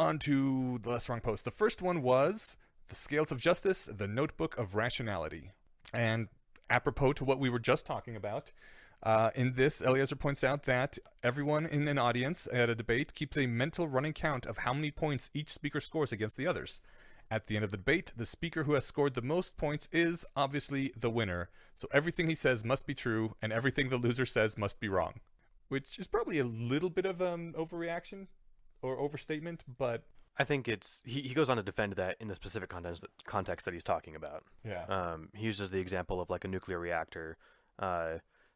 on to the less wrong post. The first one was The Scales of Justice, the Notebook of Rationality. And apropos to what we were just talking about, in this, Eliezer points out that everyone in an audience at a debate keeps a mental running count of how many points each speaker scores against the others. At the end of the debate, the speaker who has scored the most points is obviously the winner, so everything he says must be true, and everything the loser says must be wrong. Which is probably a little bit of overreaction or overstatement, but I think it's he goes on to defend that in the specific context that he's talking about. yeah. He uses the example of like a nuclear reactor.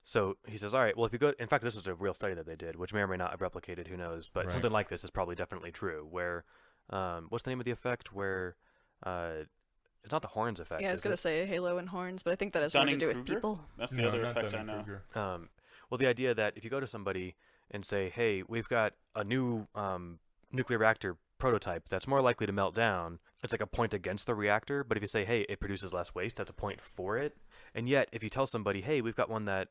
So he says, all right, well, if you go, in fact, this was a real study that they did, which may or may not have replicated, who knows, but Right. something like this is probably definitely true, where, what's the name of the effect, where, it's not the horns effect, Yeah, I was is going to it? say halo and horns, but I think that has more to do with Dunning-Kruger? people. That's the No, other not effect I know. Dunning-Kruger. Well, the idea that if you go to somebody and say, hey, we've got a new nuclear reactor prototype that's more likely to melt down, it's like a point against the reactor, but if you say, hey, it produces less waste, that's a point for it. And yet, if you tell somebody, hey, we've got one that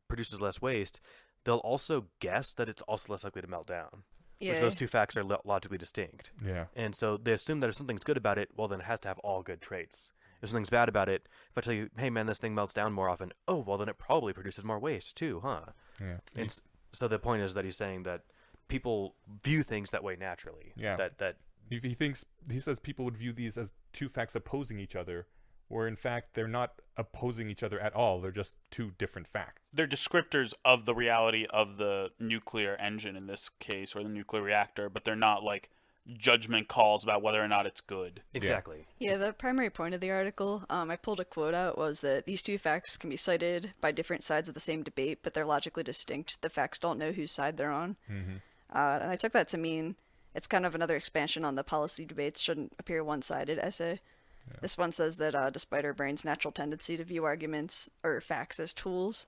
produces less waste, they'll also guess that it's also less likely to melt down. Yeah. Which those two facts are logically distinct. Yeah. And so they assume that if something's good about it, well, then it has to have all good traits. If something's bad about it, if I tell you, hey, man, this thing melts down more often, oh, well, then it probably produces more waste too, huh? Yeah. And so the point is that he's saying that people view things that way naturally. Yeah. That He says people would view these as two facts opposing each other, where in fact they're not opposing each other at all. They're just two different facts. They're descriptors of the reality of the nuclear engine in this case, or the nuclear reactor, but they're not like judgment calls about whether or not it's good. exactly. Yeah, the primary point of the article, I pulled a quote out, was that these two facts can be cited by different sides of the same debate, but they're logically distinct. The facts don't know whose side they're on. Mm-hmm. And I took that to mean it's kind of another expansion on the policy debates shouldn't appear one-sided essay. Yeah. This one says that despite our brain's natural tendency to view arguments or facts as tools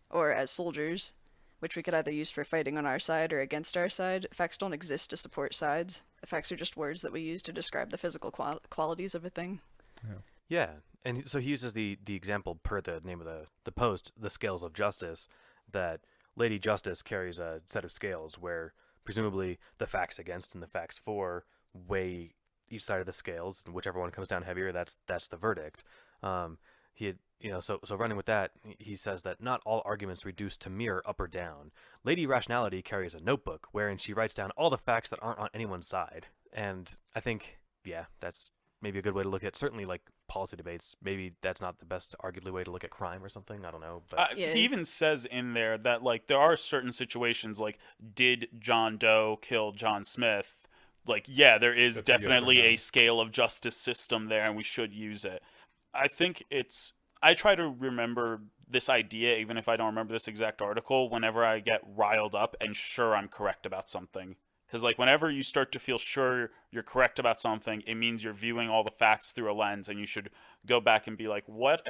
or as soldiers, which we could either use for fighting on our side or against our side, facts don't exist to support sides. The facts are just words that we use to describe the physical qualities of a thing. Yeah, and so he uses the example per the name of the post, the scales of justice, that Lady Justice carries a set of scales where presumably the facts against and the facts for weigh each side of the scales, and whichever one comes down heavier, that's the verdict. So running with that, he says that not all arguments reduce to mere up or down. Lady Rationality carries a notebook wherein she writes down all the facts that aren't on anyone's side. And I think, yeah, that's maybe a good way to look at, certainly like policy debates. Maybe that's not the best arguably way to look at crime or something. I don't know. But Yeah. He even says in there that like there are certain situations like, did John Doe kill John Smith? Like, yeah, there is That's a yes or definitely no. a scale of justice system there, and we should use it. I think I try to remember this idea, even if I don't remember this exact article, whenever I get riled up and sure I'm correct about something. Because, like, whenever you start to feel sure you're correct about something, it means you're viewing all the facts through a lens, and you should go back and be like, what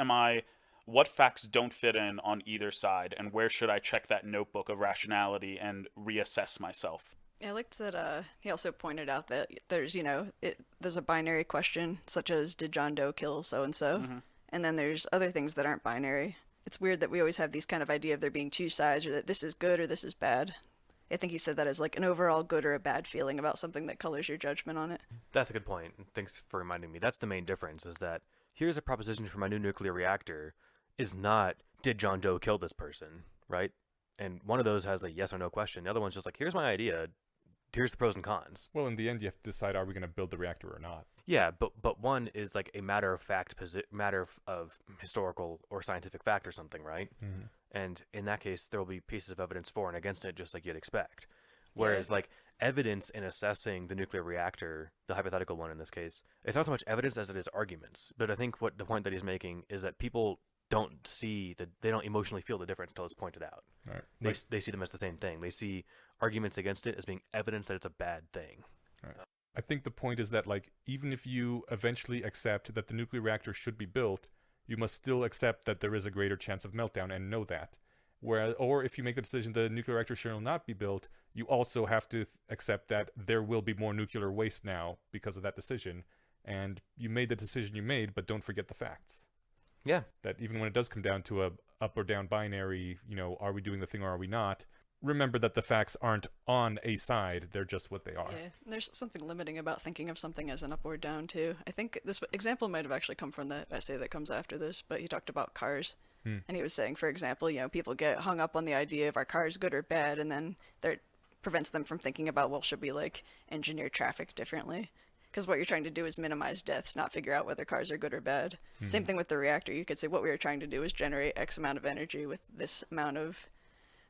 facts don't fit in on either side, and where should I check that notebook of rationality and reassess myself? Yeah, I liked that he also pointed out that there's a binary question, such as did John Doe kill so-and-so? Mhm. And then there's other things that aren't binary. It's weird that we always have these kind of idea of there being two sides, or that this is good or this is bad. I think he said that as like an overall good or a bad feeling about something that colors your judgment on it. that's a good point. Thanks for reminding me. That's the main difference, is that here's a proposition for my new nuclear reactor is not, did John Doe kill this person, right? And one of those has a yes or no question. The other one's just like, here's my idea. Here's the pros and cons. Well, in the end, you have to decide: are we going to build the reactor or not? Yeah, but one is like a matter of fact, matter of historical or scientific fact or something, right? Mm-hmm. And in that case, there will be pieces of evidence for and against it, just like you'd expect. Whereas, like, evidence in assessing the nuclear reactor, the hypothetical one in this case, it's not so much evidence as it is arguments. But I think what the point that he's making is that people don't see that, they don't emotionally feel the difference until it's pointed out. Right. They see them as the same thing. They see arguments against it as being evidence that it's a bad thing. Right. I think the point is that, like, even if you eventually accept that the nuclear reactor should be built, you must still accept that there is a greater chance of meltdown and know that. Or if you make the decision that the nuclear reactor should not be built, you also have to accept that there will be more nuclear waste now because of that decision. And you made the decision you made, but don't forget the facts. Yeah. That even when it does come down to a up or down binary, are we doing the thing or are we not? remember that the facts aren't on a side, they're just what they are. Yeah, and there's something limiting about thinking of something as an up or down too. I think this example might have actually come from the essay that comes after this, but he talked about cars. And he was saying, for example, people get hung up on the idea of are cars good or bad, and then that prevents them from thinking about, well, should we like engineer traffic differently? Because what you're trying to do is minimize deaths, not figure out whether cars are good or bad. Same thing with the reactor. You could say what we were trying to do is generate X amount of energy with this amount of.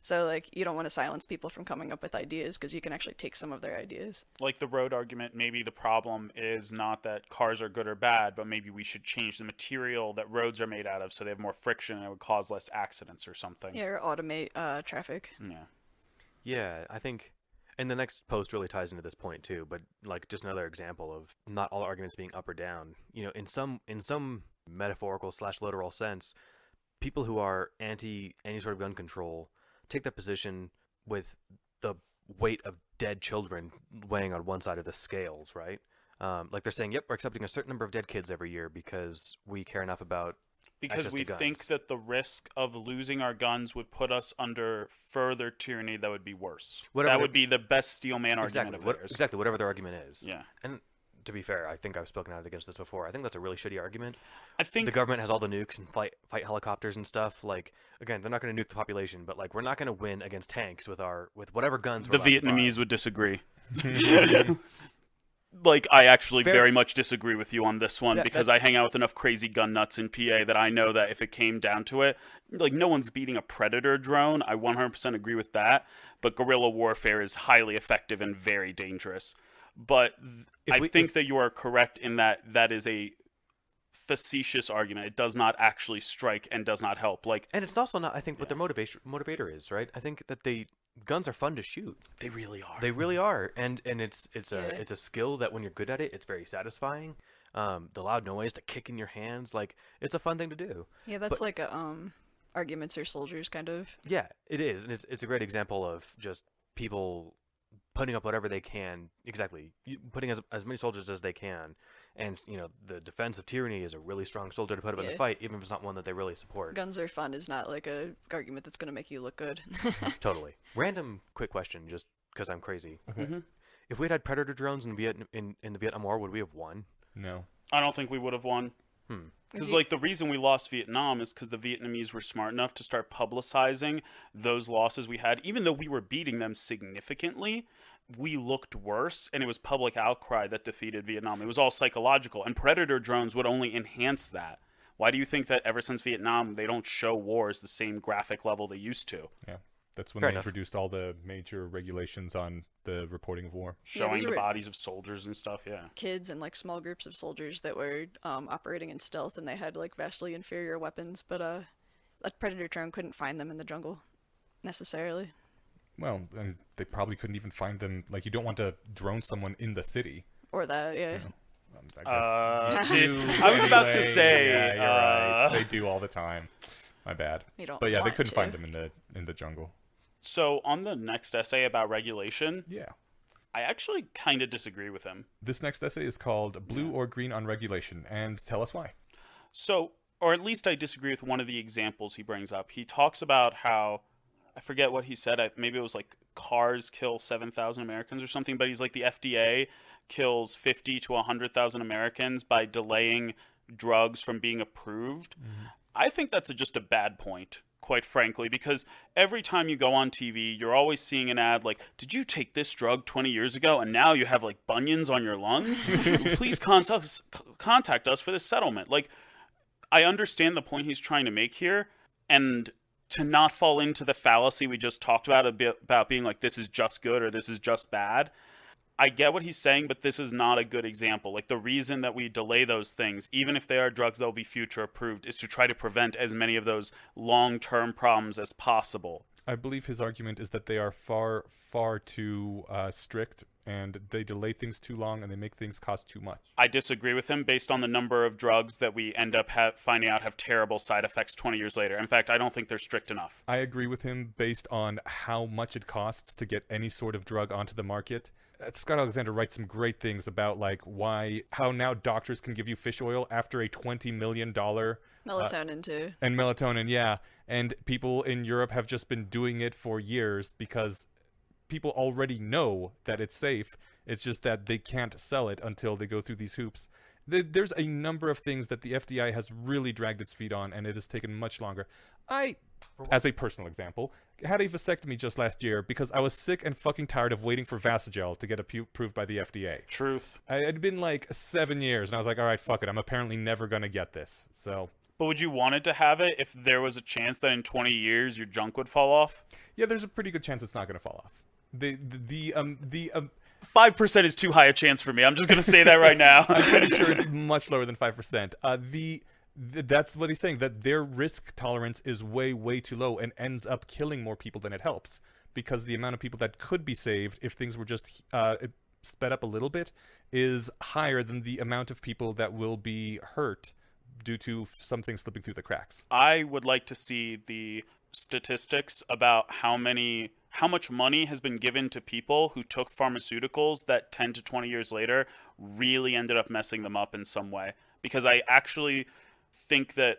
So, like, you don't want to silence people from coming up with ideas because you can actually take some of their ideas. Like the road argument, maybe the problem is not that cars are good or bad, but maybe we should change the material that roads are made out of so they have more friction and it would cause less accidents or something. Yeah, or automate traffic. Yeah. Yeah, I think, and the next post really ties into this point too. But like just another example of not all arguments being up or down. In some metaphorical / literal sense, people who are anti any sort of gun control take that position with the weight of dead children weighing on one side of the scales, right? Like they're saying, yep, we're accepting a certain number of dead kids every year because we care enough about Because access we to guns. think that the risk of losing our guns would put us under further tyranny that would be worse. Whatever that the- would be the best steelman argument of theirs. Exactly, whatever their argument is. Yeah. And to be fair, I think I've spoken out against this before. I think that's a really shitty argument. I think The government has all the nukes and fight helicopters and stuff. Like, again, they're not going to nuke the population, but like we're not going to win against tanks with whatever guns. the we're allowed to buy. Vietnamese would disagree. Like, I actually Fair. very much disagree with you on this one Yeah, because I hang out with enough crazy gun nuts in PA that I know that if it came down to it, like, no one's beating a Predator drone. I 100% agree with that. But guerrilla warfare is highly effective and very dangerous. But I think that you are correct in that is a facetious argument. It does not actually strike and does not help. Like, And it's also not, I think, what their motivator is, right? I think that guns are fun to shoot. they really are. They really are, and it's Yeah. a skill that when you're good at it, it's very satisfying. The loud noise, the kick in your hands, like it's a fun thing to do. Yeah, that's But- like a arguments or soldiers kind of. Yeah, it is, and it's a great example of just people putting up whatever they can. Exactly, putting as many soldiers as they can, and the defense of tyranny is a really strong soldier to put up in the Yeah. fight, even if it's not one that they really support. Guns are fun is not like a argument that's gonna make you look good. Totally. Random quick question, just because I'm crazy. Mhm. If we'd had Predator drones in the Vietnam War, would we have won? No. I don't think we would have won. Because, like, the reason we lost Vietnam is because the Vietnamese were smart enough to start publicizing those losses we had. Even though we were beating them significantly, we looked worse, and it was public outcry that defeated Vietnam. It was all psychological, and Predator drones would only enhance that. Why do you think that ever since Vietnam, they don't show wars the same graphic level they used to? Yeah. That's when Fair they enough. introduced all the major regulations on the reporting of war. Showing these the were- bodies of soldiers and stuff, yeah. Kids and like small groups of soldiers that were operating in stealth, and they had like vastly inferior weapons, but a predator drone couldn't find them in the jungle necessarily. Well, and they probably couldn't even find them. Like, you don't want to drone someone in the city. Or that, yeah. I guess. I was about to Anyway, say, yeah, you're right. They do all the time. My bad. You don't But yeah, they want couldn't to. find them in the jungle. So on the next essay about regulation, Yeah. I actually kind of disagree with him. This next essay is called Blue or Green on Regulation, and tell us why. So, or at least I disagree with one of the examples he brings up. He talks about how, I forget what he said, maybe it was like cars kill 7,000 Americans or something, but he's like the FDA kills 50 to 100,000 Americans by delaying drugs from being approved. I think that's just a bad point, quite frankly, because every time you go on TV, you're always seeing an ad like, did you take this drug 20 years ago and now you have like bunions on your lungs? Please contact us for this settlement. Like, I understand the point he's trying to make here, and to not fall into the fallacy we just talked about a bit about being like, this is just good or this is just bad. I get what he's saying, but this is not a good example. Like, the reason that we delay those things, even if they are drugs that will be future approved, is to try to prevent as many of those long-term problems as possible. I believe his argument is that they are far, far too strict, and they delay things too long, and they make things cost too much. I disagree with him based on the number of drugs that we end up finding out have terrible side effects 20 years later. In fact, I don't think they're strict enough. I agree with him based on how much it costs to get any sort of drug onto the market. Scott Alexander writes some great things about like how now doctors can give you fish oil after a $20 million Melatonin too. And melatonin, yeah. And people in Europe have just been doing it for years because people already know that it's safe. It's just that they can't sell it until they go through these hoops. There's a number of things that the FDA has really dragged its feet on, and it has taken much longer. I, as a personal example, had a vasectomy just last year because I was sick and fucking tired of waiting for Vasogel to get approved by the FDA. Truth. It had been like 7 years, and I was like, all right, fuck it. I'm apparently never going to get this. So... But would you want it to have it if there was a chance that in 20 years your junk would fall off? Yeah, there's a pretty good chance it's not going to fall off. The 5% is too high a chance for me. I'm just going to say that right now. I'm pretty sure it's much lower than 5%. That's what he's saying, that their risk tolerance is way, way too low and ends up killing more people than it helps. Because the amount of people that could be saved if things were just sped up a little bit is higher than the amount of people that will be hurt due to something slipping through the cracks. I would like to see the statistics about how much money has been given to people who took pharmaceuticals that 10 to 20 years later really ended up messing them up in some way. Because I actually think that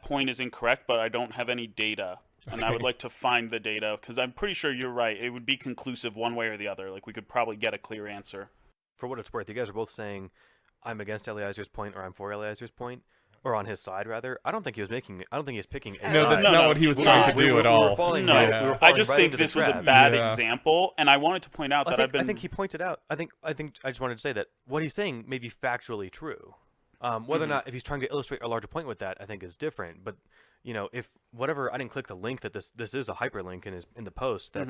point is incorrect, but I don't have any data. And I would like to find the data, because I'm pretty sure you're right. It would be conclusive one way or the other. Like, we could probably get a clear answer. For what it's worth, you guys are both saying I'm against Eliezer's point or I'm for Eliezer's point, or on his side rather. I don't think he was picking a No, side. that's not what he was trying to do at all. We were falling I just right think into this the was a trap. bad Yeah. example, and I wanted to point out that I think he pointed out. I just wanted to say that what he's saying may be factually true. Whether or not if he's trying to illustrate a larger point with that, I think is different. But if whatever, I didn't click the link that this is a hyperlink in the post that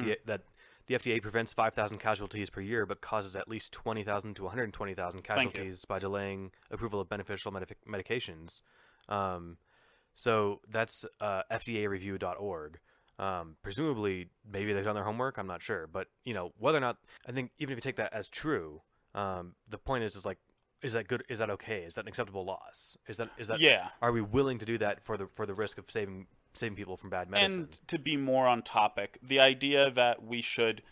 the FDA prevents 5,000 casualties per year, but causes at least 20,000 to 120,000 casualties by delaying approval of beneficial medications. So that's FDAreview.org. Presumably, maybe they've done their homework. I'm not sure, but whether or not, I think even if you take that as true, the point is like, is that good? Is that okay? Is that an acceptable loss? Is that Yeah. Are we willing to do that for the risk of saving people from bad medicine? And to be more on topic, the idea that we should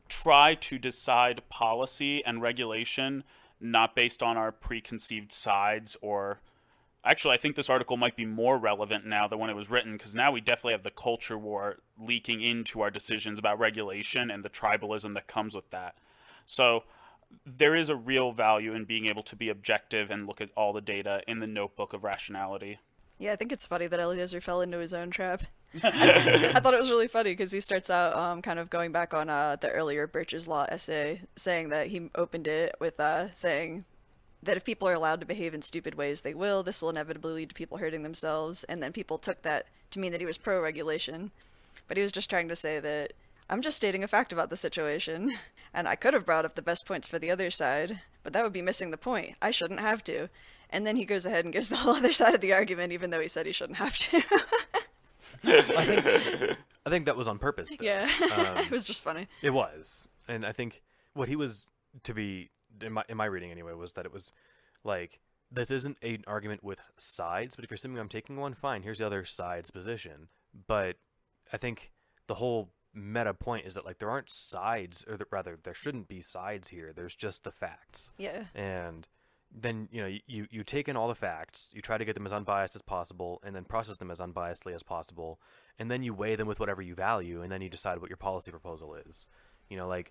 try to decide policy and regulation not based on our preconceived sides or... Actually, I think this article might be more relevant now than when it was written, because now we definitely have the culture war leaking into our decisions about regulation and the tribalism that comes with that. So there is a real value in being able to be objective and look at all the data in the notebook of rationality. Yeah, I think it's funny that Eliezer fell into his own trap. I thought it was really funny because he starts out kind of going back on the earlier Birch's Law essay, saying that he opened it with saying that if people are allowed to behave in stupid ways, they will. This will inevitably lead to people hurting themselves. And then people took that to mean that he was pro-regulation. But he was just trying to say that I'm just stating a fact about the situation. And I could have brought up the best points for the other side, but that would be missing the point. I shouldn't have to. And then he goes ahead and gives the whole other side of the argument, even though he said he shouldn't have to. I think that was on purpose, though. Yeah, it was just funny. It was. And I think what he was to be, in my reading anyway, was that it was like, this isn't an argument with sides, but if you're assuming I'm taking one, fine, here's the other side's position. But I think the whole meta point is that, like, there aren't sides, or rather, there shouldn't be sides here. There's just the facts. Yeah. And then, you take in all the facts, you try to get them as unbiased as possible, and then process them as unbiasedly as possible, and then you weigh them with whatever you value, and then you decide what your policy proposal is. The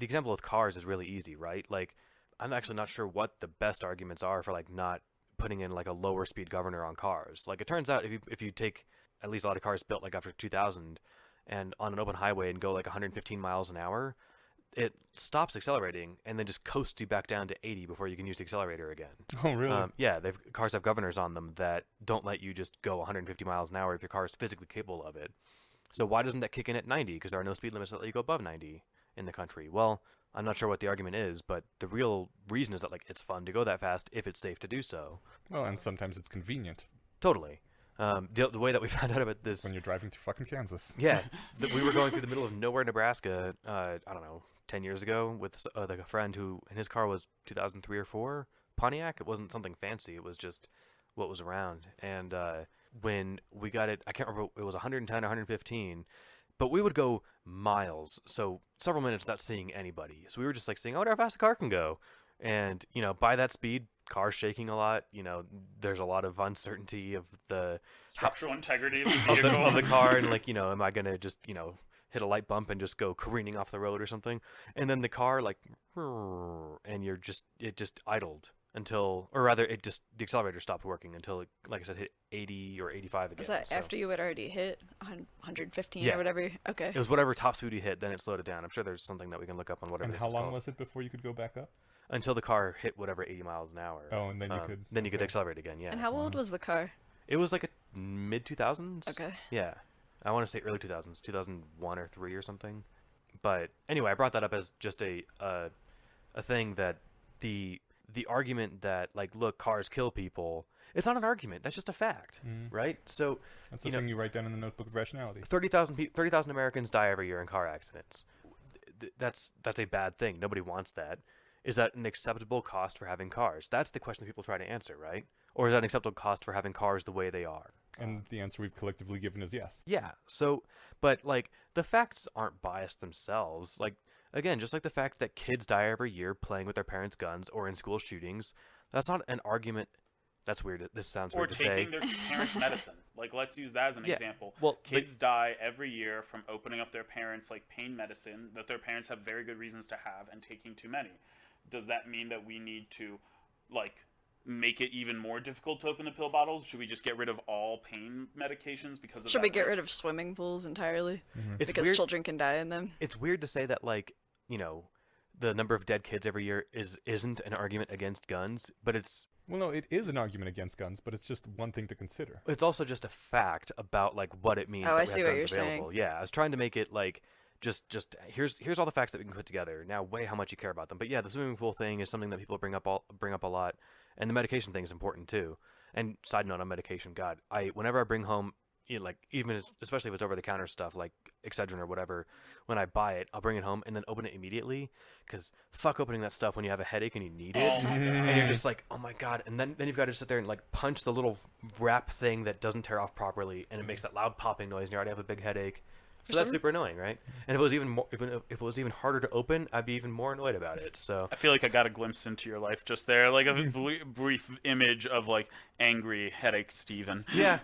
example with cars is really easy, right? Like, I'm actually not sure what the best arguments are for, like, not putting in, like, a lower speed governor on cars. Like, it turns out if you take at least a lot of cars built, like, after 2000 and on an open highway and go, like, 115 miles an hour, it stops accelerating and then just coasts you back down to 80 before you can use the accelerator again. Oh, really? Yeah, cars have governors on them that don't let you just go 150 miles an hour if your car is physically capable of it. So why doesn't that kick in at 90? Because there are no speed limits that let you go above 90 in the country. Well, I'm not sure what the argument is, but the real reason is that, like, it's fun to go that fast if it's safe to do so. Well, and sometimes it's convenient. Totally. The way that we found out about this... When you're driving through fucking Kansas. Yeah. We were going through the middle of nowhere, Nebraska, I don't know, 10 years ago with like a friend who, and his car was 2003 or 4 Pontiac. It wasn't something fancy. It was just what was around. And when we got it, I can't remember, it was 110 or 115, but we would go miles, so several minutes without seeing anybody. So we were just like saying, I wonder how fast the car can go. And, by that speed, car's shaking a lot, there's a lot of uncertainty of the Structural integrity of the of vehicle. the car, and like, am I gonna just hit a light bump and just go careening off the road or something? And then the car like, and it just idled until, or rather, the accelerator stopped working until it, like I said, hit 80 or 85 again. Was that so. after you had already hit 115 Yeah. or whatever? Okay. It was whatever top speed you hit, then it slowed it down. I'm sure there's something that we can look up on whatever. And this how is long called. was it before you could go back up? Until the car hit whatever 80 miles an hour. Oh, and then you could. Then you could okay. accelerate again. Yeah. And how old was the car? It was like a mid 2000s. Okay. Yeah, I want to say early 2000s, 2001 or 3 or something. But anyway, I brought that up as just a thing that the argument that, like, look, cars kill people. It's not an argument. That's just a fact, right? So That's the thing you write down in the notebook of rationality. 30,000 Americans die every year in car accidents. That's a bad thing. Nobody wants that. Is that an acceptable cost for having cars? That's the question that people try to answer, right? Or is that an acceptable cost for having cars the way they are? And the answer we've collectively given is yes. Yeah. So, but like, the facts aren't biased themselves. Like, again, just like the fact that kids die every year playing with their parents' guns or in school shootings, that's not an argument. That's weird. This sounds Or weird to say. taking their parents' medicine. Like, let's use that as an Yeah. example. Well, Kids die every year from opening up their parents' like pain medicine that their parents have very good reasons to have and taking too many. Does that mean that we need to, like, make it even more difficult to open the pill bottles? Should we just get rid of all pain medications because of Should that we get risk? rid of swimming pools entirely? It's Because weird. children can die in them. It's weird to say that, like, the number of dead kids every year isn't an argument against guns, but it's Well, no, it is an argument against guns, but it's just one thing to consider. also just a fact about, like, what it means Oh, that I we see have what guns you're saying. available. Yeah, I was trying to make it like just here's all the facts that we can put together. Now weigh how much you care about them. But yeah, the swimming pool thing is something that people bring up a lot, and the medication thing is important too. And side note on medication, God, whenever I bring home, like, especially if it's over the counter stuff like Excedrin or whatever, when I buy it, I'll bring it home and then open it immediately, because fuck opening that stuff when you have a headache and you need it, Oh my God. and you're just like, oh my God, and then you've got to sit there and like punch the little wrap thing that doesn't tear off properly, and it makes that loud popping noise, and you already have a big headache. So that's super annoying, right? And if it was even more, if it was even harder to open, I'd be even more annoyed about it. So I feel like I got a glimpse into your life just there, like a brief image of like angry headache Steven. yeah,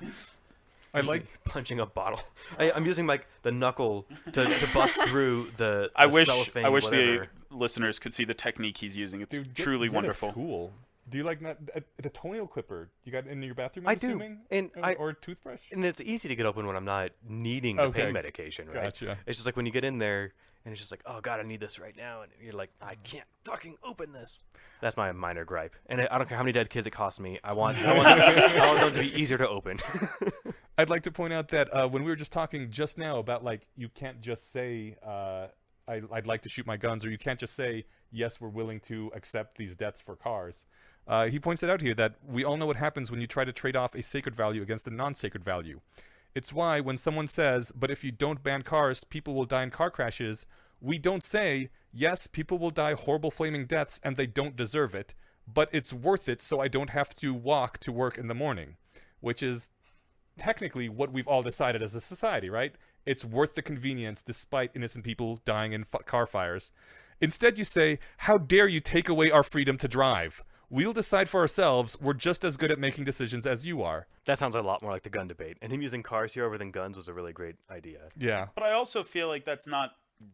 I like. punching a bottle. I'm using like the knuckle to bust through the I wish cellophane, the whatever. listeners could see the technique he's using. It's Dude, truly get wonderful. A tool. Do you like the toenail clipper? You got it in your bathroom? I I'm do. assuming? And or a toothbrush? And it's easy to get open when I'm not needing the Okay. pain medication, right? Gotcha. It's just like when you get in there and it's just like, oh God, I need this right now, and you're like, I can't fucking open this. That's my minor gripe, and I don't care how many dead kids it costs me. I want them to be easier to open. I'd like to point out that when we were just talking just now about, like, you can't just say I'd like to shoot my guns, or you can't just say yes, we're willing to accept these deaths for cars. He points it out here that we all know what happens when you try to trade off a sacred value against a non-sacred value. It's why when someone says, but if you don't ban cars, people will die in car crashes, we don't say, yes, people will die horrible flaming deaths and they don't deserve it, but it's worth it so I don't have to walk to work in the morning, which is technically what we've all decided as a society, right? It's worth the convenience despite innocent people dying in car fires. Instead, you say, how dare you take away our freedom to drive? We'll decide for ourselves. We're just as good at making decisions as you are. That sounds a lot more like the gun debate. And him using cars here over than guns was a really great idea. Yeah. But I also feel like that's not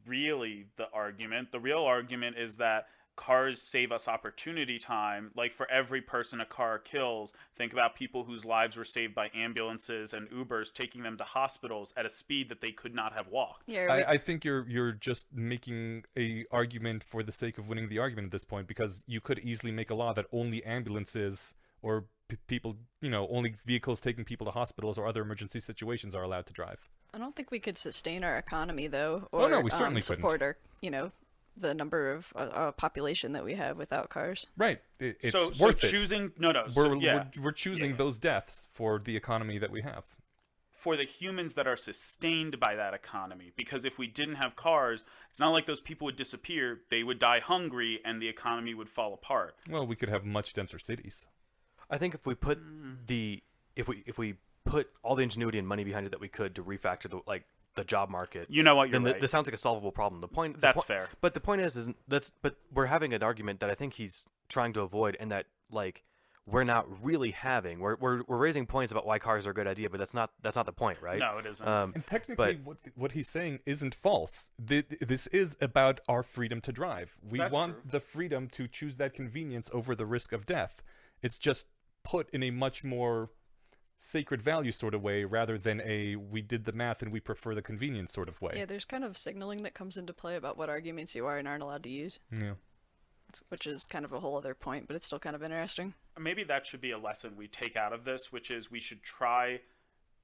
really the argument. The real argument is that cars save us opportunity time. Like, for every person a car kills, think about people whose lives were saved by ambulances and Ubers taking them to hospitals at a speed that they could not have walked. Yeah, I think you're just making a argument for the sake of winning the argument at this point, because you could easily make a law that only ambulances or people, only vehicles taking people to hospitals or other emergency situations are allowed to drive. I don't think we could sustain our economy though, Oh, or no, we certainly support our, the number of population that we have without cars. Right. It's so worth it. choosing We're choosing those deaths for the economy that we have. For the humans that are sustained by that economy. Because if we didn't have cars, it's not like those people would disappear. They would die hungry and the economy would fall apart. Well, we could have much denser cities. I think if we put if we put all the ingenuity and money behind it that we could to refactor the job market, You know what? You're then right. this sounds like a solvable problem. That's fair. But the point is but we're having an argument that I think he's trying to avoid, and that like we're not really having. We're raising points about why cars are a good idea, but that's not the point, right? No, it isn't. And technically, what he's saying isn't false. This is about our freedom to drive. We That's want true. the freedom to choose that convenience over the risk of death. It's just put in a much more sacred value sort of way rather than a we did the math and we prefer the convenience sort of way. Yeah, there's kind of signaling that comes into play about what arguments you are and aren't allowed to use, Yeah. which is kind of a whole other point, but it's still kind of interesting. Maybe that should be a lesson we take out of this, which is we should try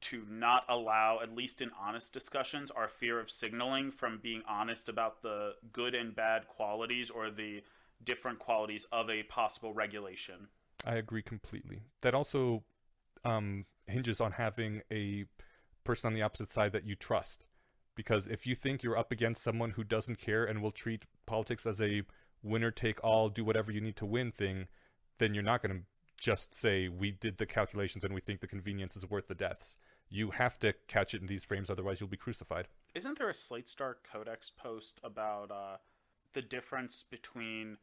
to not allow, at least in honest discussions, our fear of signaling from being honest about the good and bad qualities or the different qualities of a possible regulation. I agree completely. That also hinges on having a person on the opposite side that you trust. Because if you think you're up against someone who doesn't care and will treat politics as a winner-take-all, do whatever you need to win thing, then you're not going to just say, we did the calculations and we think the convenience is worth the deaths. You have to catch it in these frames, otherwise you'll be crucified. Isn't there a Slate Star Codex post about the difference between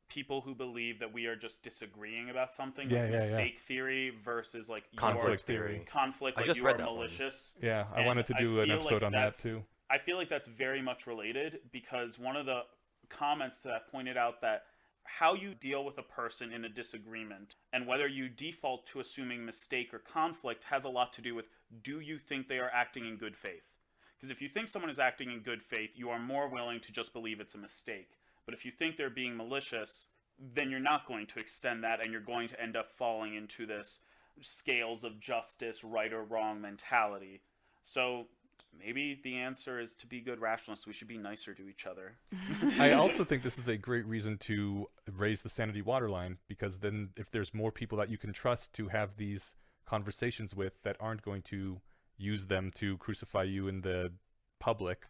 people who believe that we are just disagreeing about something, Yeah, like yeah, mistake theory, versus like Conflict your theory. conflict, I like just you read are that one. malicious. Yeah, I And wanted to I do an feel episode like on that that's- too. I feel like that's very much related because one of the comments to that pointed out that how you deal with a person in a disagreement and whether you default to assuming mistake or conflict has a lot to do with, do you think they are acting in good faith? Because if you think someone is acting in good faith, you are more willing to just believe it's a mistake. But if you think they're being malicious, then you're not going to extend that and you're going to end up falling into this scales of justice, right or wrong mentality. So maybe the answer is to be good rationalists. We should be nicer to each other. I also think this is a great reason to raise the sanity waterline, because then if there's more people that you can trust to have these conversations with that aren't going to use them to crucify you in the public,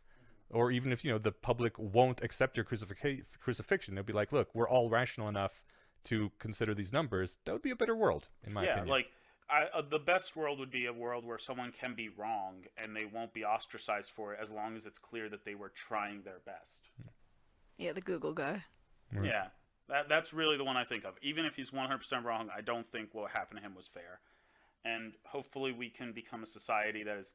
or even if, the public won't accept your crucifixion, they'll be like, look, we're all rational enough to consider these numbers. That would be a better world, in my opinion. Yeah, like the best world would be a world where someone can be wrong and they won't be ostracized for it as long as it's clear that they were trying their best. Yeah, the Google guy. Right. Yeah, that's really the one I think of. Even if he's 100% wrong, I don't think what happened to him was fair. And hopefully we can become a society that is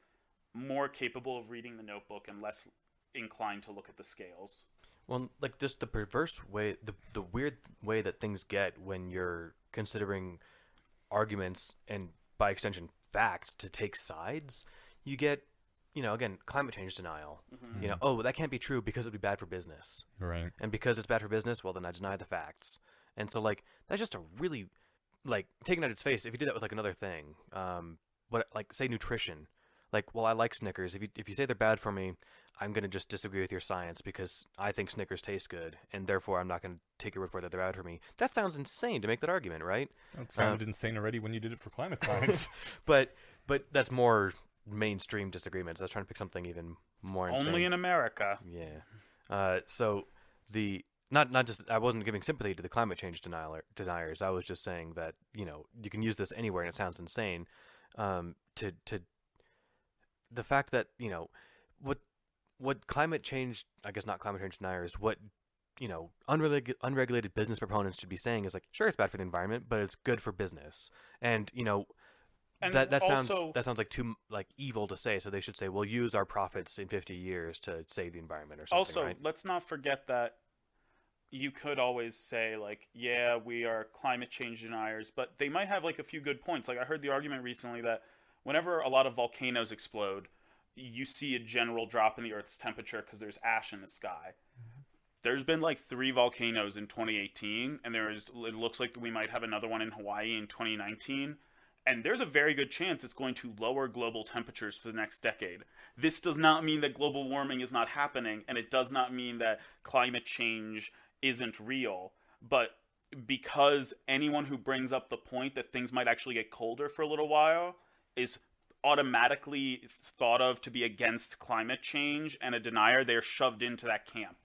more capable of reading the notebook and less inclined to look at the scales. Well, like just the perverse way, the weird way that things get when you're considering arguments and by extension facts to take sides, you get, again, climate change denial. Mm-hmm. Oh, that can't be true because it would be bad for business. Right. And because it's bad for business, well, then I deny the facts. And so, like, that's just a really, like, taken at its face, if you did that with, like, another thing, but, like, say nutrition. Like, well, I like Snickers. If you say they're bad for me, I'm going to just disagree with your science because I think Snickers taste good, and therefore I'm not going to take your word for it that they're bad for me. That sounds insane to make that argument, right? It sounded insane already when you did it for climate science. But that's more mainstream disagreements. I was trying to pick something even more insane. Only in America. Yeah. So not just, I wasn't giving sympathy to the climate change deniers. I was just saying that, you can use this anywhere and it sounds insane. To the fact that, what climate change, I guess not climate change deniers, what, unregulated business proponents should be saying is like, sure, it's bad for the environment, but it's good for business. And, And that also, sounds like too like evil to say. So they should say, we'll use our profits in 50 years to save the environment or something. also, right? let's not forget that you could always say, like, yeah, we are climate change deniers, but they might have, like, a few good points. Like, I heard the argument recently that whenever a lot of volcanoes explode, you see a general drop in the Earth's temperature because there's ash in the sky. There's been, like, 3 volcanoes in 2018, and it looks like we might have another one in Hawaii in 2019. And there's a very good chance it's going to lower global temperatures for the next decade. This does not mean that global warming is not happening, and it does not mean that climate change isn't real. But because anyone who brings up the point that things might actually get colder for a little while is automatically thought of to be against climate change and a denier, they're shoved into that camp.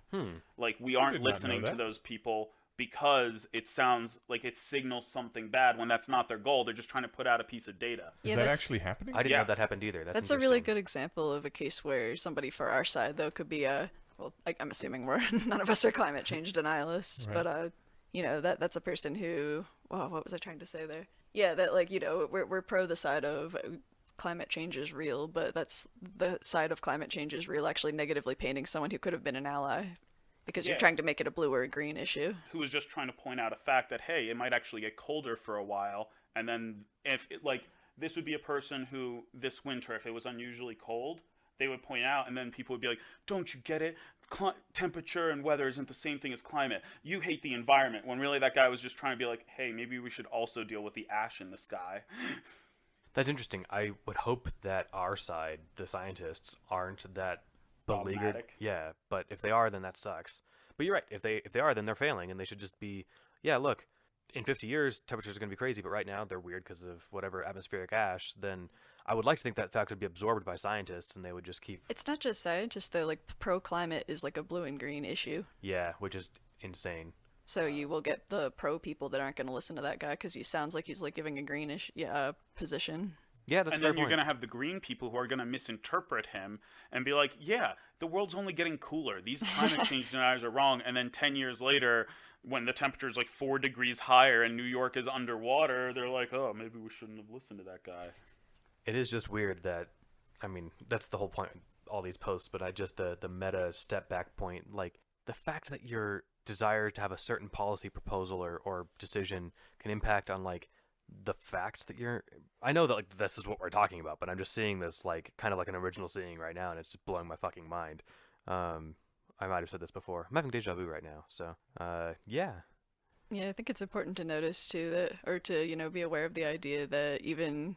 Like, we aren't did not know listening to that. those people because it sounds like it signals something bad when that's not their goal. They're just trying to put out a piece of data. Is Yeah, that that's- actually happening? I didn't yeah. know that happened either. That's a really interesting. good example of a case where somebody for our side, though, could be well, I'm assuming we're none of us are climate change denialists, Right. but you know, that's a person who, well, what was I trying to say there? Yeah, that like, you know, we're pro the side of climate change is real, but that's the side of climate change is real actually negatively painting someone who could have been an ally because you're Yeah. trying to make it a blue or a green issue. Who was just trying to point out a fact that, hey, it might actually get colder for a while, and then if it, like, this would be a person who this winter, if it was unusually cold, they would point out, and then people would be like, don't you get it? Temperature and weather isn't the same thing as climate. You hate the environment, when really that guy was just trying to be like, hey, maybe we should also deal with the ash in the sky. That's interesting. I would hope that our side, the scientists, aren't that beleaguered. Dogmatic. Yeah, but if they are, then that sucks. But you're right. If they are, then they're failing, and they should just be, yeah, look, in 50 years, temperatures are going to be crazy, but right now they're weird because of whatever atmospheric ash. Then I would like to think that fact would be absorbed by scientists, and they would just keep, It's not just scientists though, like pro climate is like a blue and green issue. yeah, which is insane. So you will get the pro people that aren't going to listen to that guy because he sounds like he's like giving a greenish position. Yeah, that's And a fair then you're point. going to have the green people who are going to misinterpret him and be like, yeah, the world's only getting cooler. These climate change deniers are wrong. And then 10 years later, when the temperature is like 4 degrees higher and New York is underwater, they're like, oh, maybe we shouldn't have listened to that guy. It is just weird that, I mean, that's the whole point of all these posts, but I just, the meta step back point, like, the fact that your desire to have a certain policy proposal or decision can impact on, like, the facts that you're, I know that, like, this is what we're talking about, but I'm just seeing this, like, kind of like an original seeing right now, and it's just blowing my fucking mind. I might have said this before. I'm having deja vu right now, so, yeah. Yeah, I think it's important to notice too that, or to, you know, be aware of the idea that even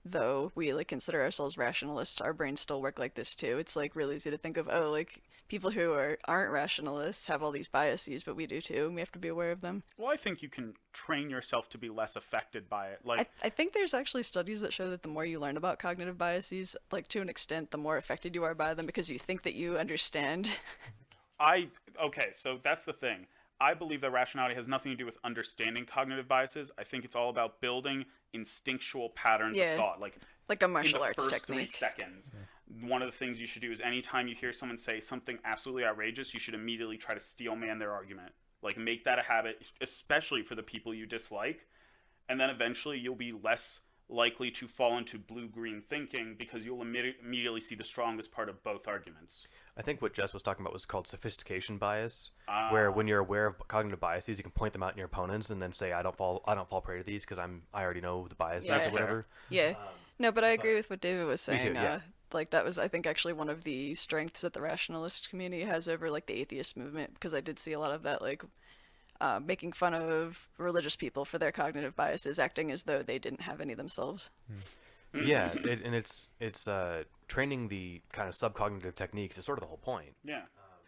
though we like consider ourselves rationalists, our brains still work like this too. It's like really easy to think of, oh, like people who aren't rationalists have all these biases, but we do too, and we have to be aware of them. Well, I think you can train yourself to be less affected by it. Like, I think there's actually studies that show that the more you learn about cognitive biases, like to an extent, the more affected you are by them because you think that you understand. okay, so that's the thing. I believe that rationality has nothing to do with understanding cognitive biases. I think it's all about building instinctual patterns Yeah. of thought. Like Like a in martial the arts first 3 technique. seconds, one of the things you should do is anytime you hear someone say something absolutely outrageous, you should immediately try to steel man their argument. Like, make that a habit, especially for the people you dislike. And then eventually you'll be less likely to fall into blue-green thinking because you'll immediately see the strongest part of both arguments. I think what Jess was talking about was called sophistication bias, where when you're aware of cognitive biases, you can point them out in your opponents and then say, I don't fall prey to these because I already know the bias Yeah. or whatever. Yeah. No, but I agree with what David was Me saying. too, yeah. Like that was, I think, actually one of the strengths that the rationalist community has over like the atheist movement, because I did see a lot of that, like making fun of religious people for their cognitive biases, acting as though they didn't have any themselves. Yeah, and it's training the kind of subcognitive techniques is sort of the whole point. Yeah.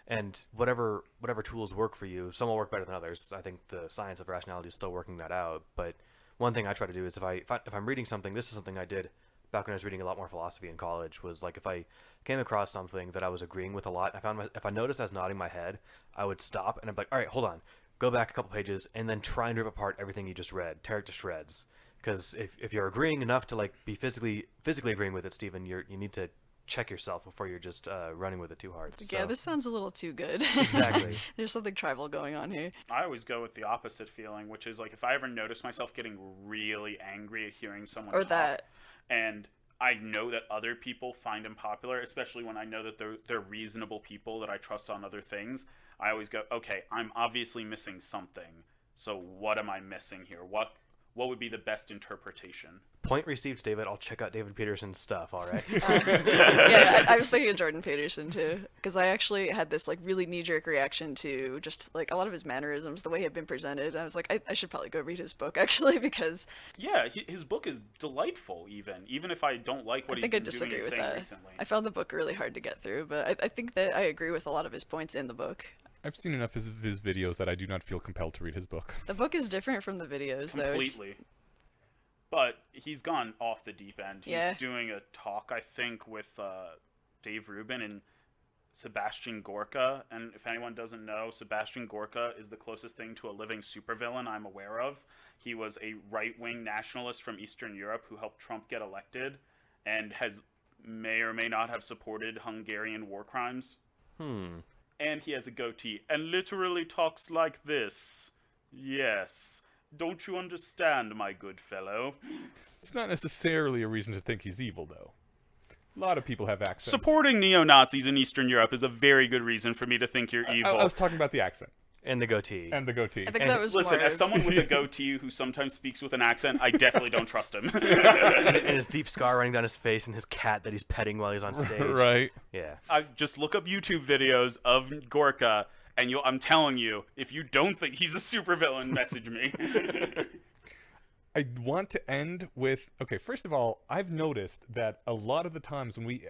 And whatever tools work for you, some will work better than others. I think the science of rationality is still working that out. But one thing I try to do is if I'm reading something, this is something I did back when I was reading a lot more philosophy in college, was like if I came across something that I was agreeing with a lot, if I noticed I was nodding my head, I would stop and I'm like, all right, hold on, go back a couple pages and then try and rip apart everything you just read, tear it to shreds. Because if you're agreeing enough to like be physically agreeing with it, Stephen, you need to check yourself before you're just running with it too hard. Like, yeah, this sounds a little too good. Exactly. There's something tribal going on here. I always go with the opposite feeling, which is like if I ever notice myself getting really angry at hearing someone Or talk, that. and I know that other people find him popular, especially when I know that they're reasonable people that I trust on other things, I always go, okay, I'm obviously missing something. So what am I missing here? What would be the best interpretation? Point received, David. I'll check out David Peterson's stuff, all right? Yeah, I was thinking of Jordan Peterson too, because I actually had this like really knee-jerk reaction to just like a lot of his mannerisms, the way he had been presented. I was like, I should probably go read his book actually, because Yeah, his book is delightful, even if I don't like what I he's think I been doing disagree and with saying that. recently. I found the book really hard to get through, but I think that I agree with a lot of his points in the book. I've seen enough of his videos that I do not feel compelled to read his book. The book is different from the videos, though. Completely. But he's gone off the deep end. He's Yeah. doing a talk, I think, with Dave Rubin and Sebastian Gorka. And if anyone doesn't know, Sebastian Gorka is the closest thing to a living supervillain I'm aware of. He was a right-wing nationalist from Eastern Europe who helped Trump get elected and may or may not have supported Hungarian war crimes. And he has a goatee and literally talks like this. Yes. Don't you understand, my good fellow? It's not necessarily a reason to think he's evil, though. A lot of people have accents. Supporting neo-Nazis in Eastern Europe is a very good reason for me to think you're evil. I was talking about the accent. And the goatee. And the goatee. I think And that was Listen, more as of- someone with a goatee who sometimes speaks with an accent, I definitely don't trust him. and his deep scar running down his face and his cat that he's petting while he's on stage. Right. Yeah. I just look up YouTube videos of Gorka, and I'm telling you, if you don't think he's a supervillain, message me. I want to end with, okay, first of all, I've noticed that a lot of the times when we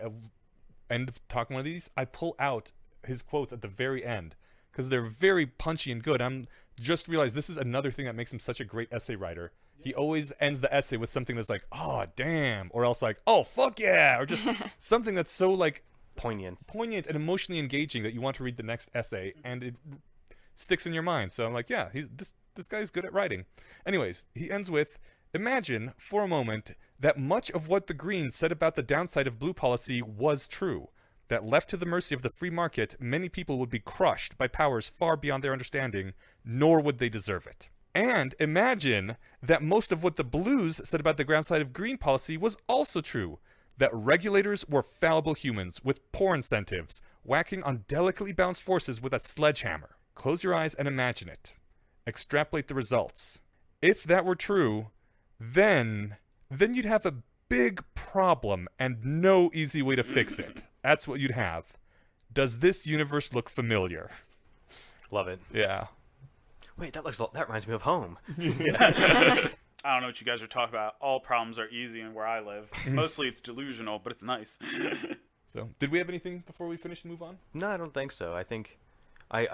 end talking one of these, I pull out his quotes at the very end because they're very punchy and good. I'm just realized this is another thing that makes him such a great essay writer. He always ends the essay with something that's like, oh, damn, or else like, oh, fuck yeah, or just something that's so like Poignant. and emotionally engaging that you want to read the next essay and it sticks in your mind. So I'm like, yeah, this guy's good at writing. Anyways, he ends with, imagine for a moment that much of what the Greens said about the downside of blue policy was true. That left to the mercy of the free market, many people would be crushed by powers far beyond their understanding, nor would they deserve it. And imagine that most of what the blues said about the downside of green policy was also true. That regulators were fallible humans with poor incentives, whacking on delicately balanced forces with a sledgehammer. Close your eyes and imagine it. Extrapolate the results. If that were true, then you'd have a big problem and no easy way to fix it. That's what you'd have. Does this universe look familiar? Love it. Yeah. Wait, that reminds me of home. I don't know what you guys are talking about. All problems are easy in where I live. Mostly it's delusional, but it's nice. So, did we have anything before we finish and move on? No, I don't think so. I think I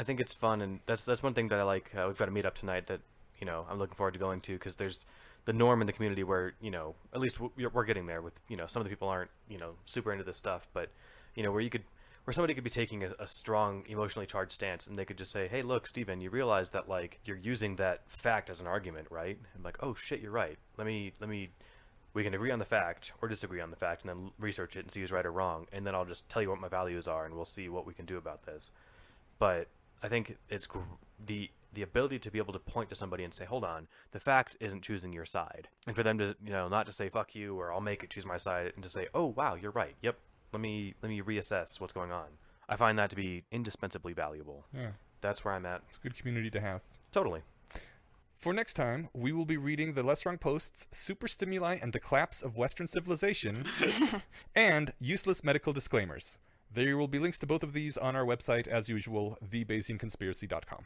think it's fun, and that's one thing that I like. We've got a meetup tonight that I'm looking forward to going to, because there's the norm in the community where at least we're getting there with some of the people aren't super into this stuff, but where somebody could be taking a strong emotionally charged stance, and they could just say, hey, look, Steven, you realize that like you're using that fact as an argument, right? And like, oh shit, you're right. Let me we can agree on the fact or disagree on the fact, and then research it and see who's right or wrong, and then I'll just tell you what my values are, and we'll see what we can do about this. But I think it's the ability to be able to point to somebody and say, hold on, the fact isn't choosing your side. And for them to, not to say, fuck you, or I'll make it choose my side, and to say, oh, wow, you're right. Yep. Let me reassess what's going on. I find that to be indispensably valuable. Yeah. That's where I'm at. It's a good community to have. Totally. For next time, we will be reading the Less Wrong Post's Super Stimuli and the Collapse of Western Civilization and Useless Medical Disclaimers. There will be links to both of these on our website, as usual, thebayesianconspiracy.com.